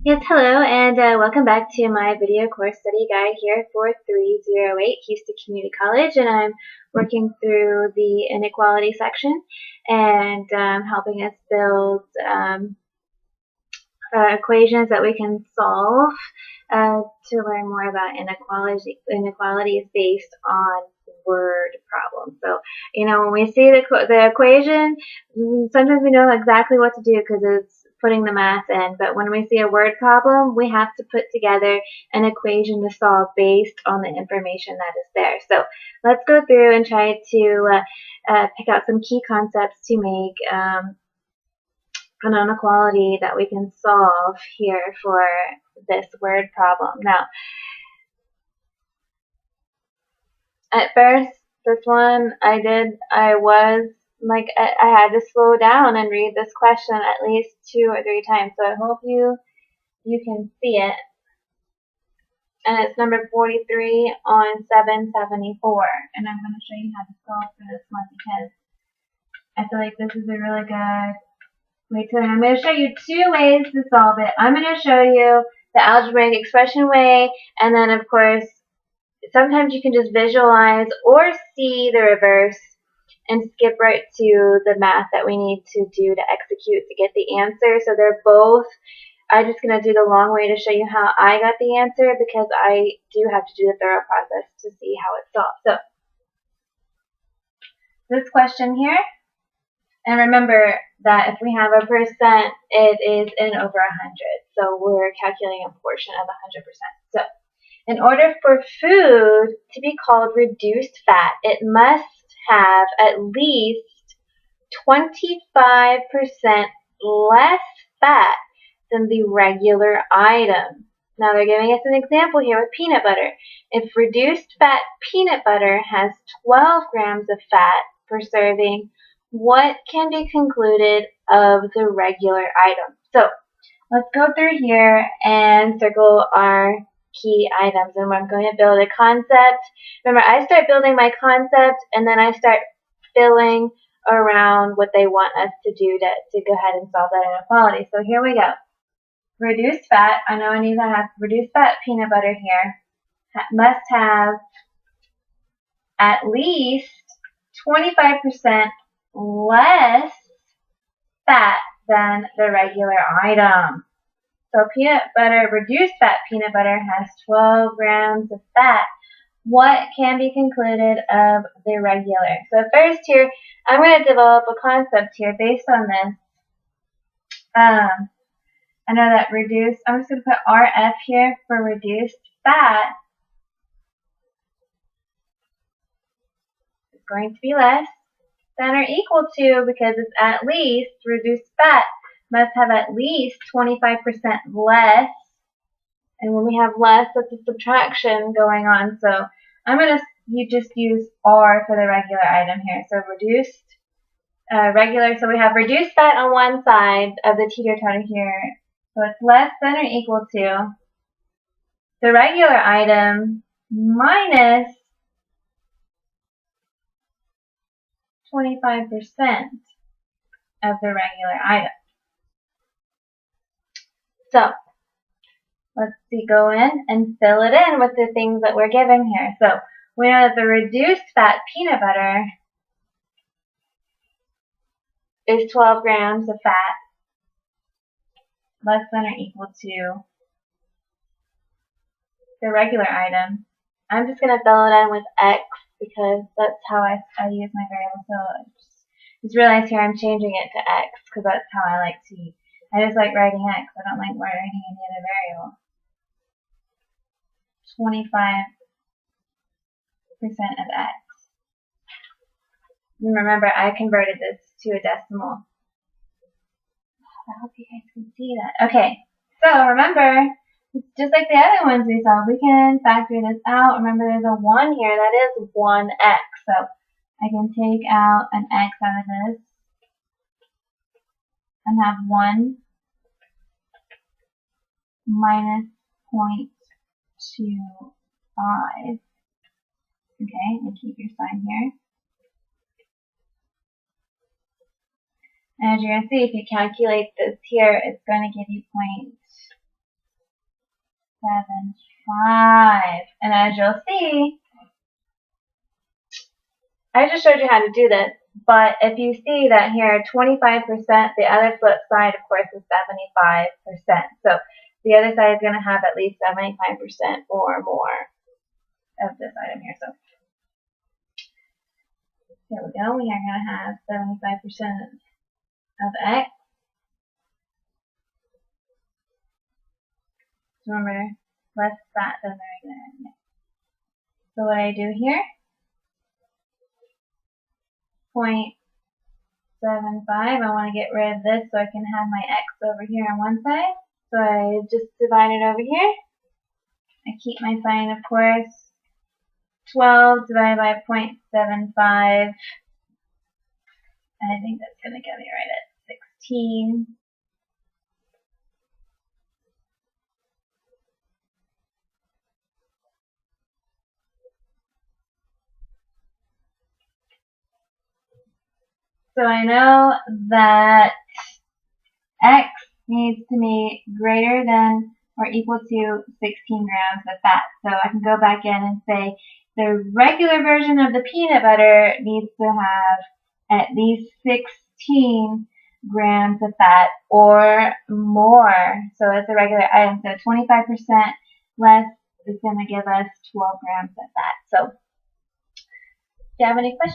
Yes, hello, and welcome back to my video course study guide here for 308 Houston Community College, and I'm working through the inequality section and helping us build equations that we can solve to learn more about inequalities based on word problems. So, when we see the equation, sometimes we know exactly what to do because it's putting the math in. But when we see a word problem, we have to put together an equation to solve based on the information that is there. So let's go through and try to pick out some key concepts to make an inequality that we can solve here for this word problem. Now, at first, this one I had to slow down and read this question at least 2 or 3 times. So I hope you can see it. And it's number 43 on 774. And I'm going to show you how to solve for this one because I feel like this is a really good way to learn. I'm going to show you 2 ways to solve it. I'm going to show you the algebraic expression way, and then of course sometimes you can just visualize or see the reverse and skip right to the math that we need to do to execute to get the answer. So they're both, I'm just going to do the long way to show you how I got the answer because I do have to do the thorough process to see how it's solved. So this question here, and remember that if we have a percent, it is in over 100. So we're calculating a portion of 100%. So in order for food to be called reduced fat, it must have at least 25% less fat than the regular item. Now they're giving us an example here with peanut butter. If reduced fat peanut butter has 12 grams of fat per serving, what can be concluded of the regular item? So let's go through here and circle our key items, and I'm going to build a concept. Remember, I start building my concept and then I start filling around what they want us to do to go ahead and solve that inequality. So here we go. Reduced fat, I know I need to have reduced fat peanut butter here. Must have at least 25% less fat than the regular item. So peanut butter, reduced fat peanut butter has 12 grams of fat. What can be concluded of the regular? So first here, I'm going to develop a concept here based on this. I know that reduced, I'm just going to put RF here for reduced fat. It's going to be less than or equal to, because it's at least, reduced fat must have at least 25% less. And when we have less, that's a subtraction going on. So I'm going to just use R for the regular item here. So reduced, regular. So we have reduced fat on one side of the teeter-totter here. So it's less than or equal to the regular item minus 25% of the regular item. So let's go in and fill it in with the things that we're given here. So we know that the reduced fat peanut butter is 12 grams of fat, less than or equal to the regular item. I'm just going to fill it in with X because that's how I use my variable. So I just realized here I'm changing it to X because that's how I like to use. I just like writing X. I don't like writing any other variable. 25% of X. And remember, I converted this to a decimal. I hope you guys can see that. Okay, so remember, just like the other ones we saw, we can factor this out. Remember, there's a 1 here. That is 1x. So I can take out an x out of this and have 1 minus 0.25. Okay, and keep your sign here. And as you're going to see, if you calculate this here, it's going to give you 0.75. And as you'll see, I just showed you how to do this, but if you see that here, 25%, the other flip side, of course, is 75%. So the other side is going to have at least 75% or more of this item here. So here we go. We are going to have 75% of X. Remember, less fat than the regular. So what I do here, 0.75, I want to get rid of this so I can have my X over here on one side. So I just divide it over here. I keep my sign, of course. 12 divided by 0.75. And I think that's going to get me right at 16. So I know that X needs to be greater than or equal to 16 grams of fat. So I can go back in and say the regular version of the peanut butter needs to have at least 16 grams of fat or more. So it's a regular item. So 25% less is going to give us 12 grams of fat. So, do you have any questions?